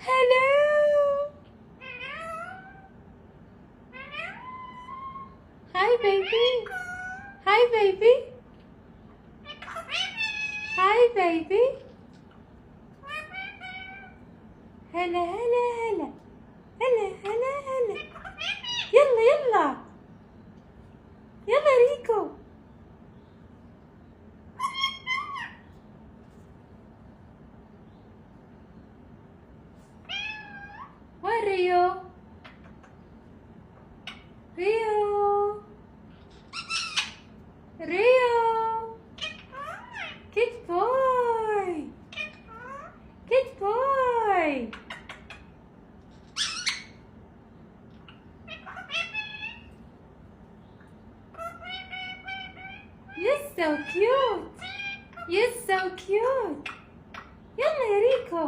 Hello. Hi, baby. Hi, baby. Hi, baby. هلا هلا هلا هلا هلا هلا. يلا يلا يلا ريكو. وين ريو؟ ريو ريو. كيت بوي كيت بوي. You're so cute. You're so cute. يلا يا ريكو.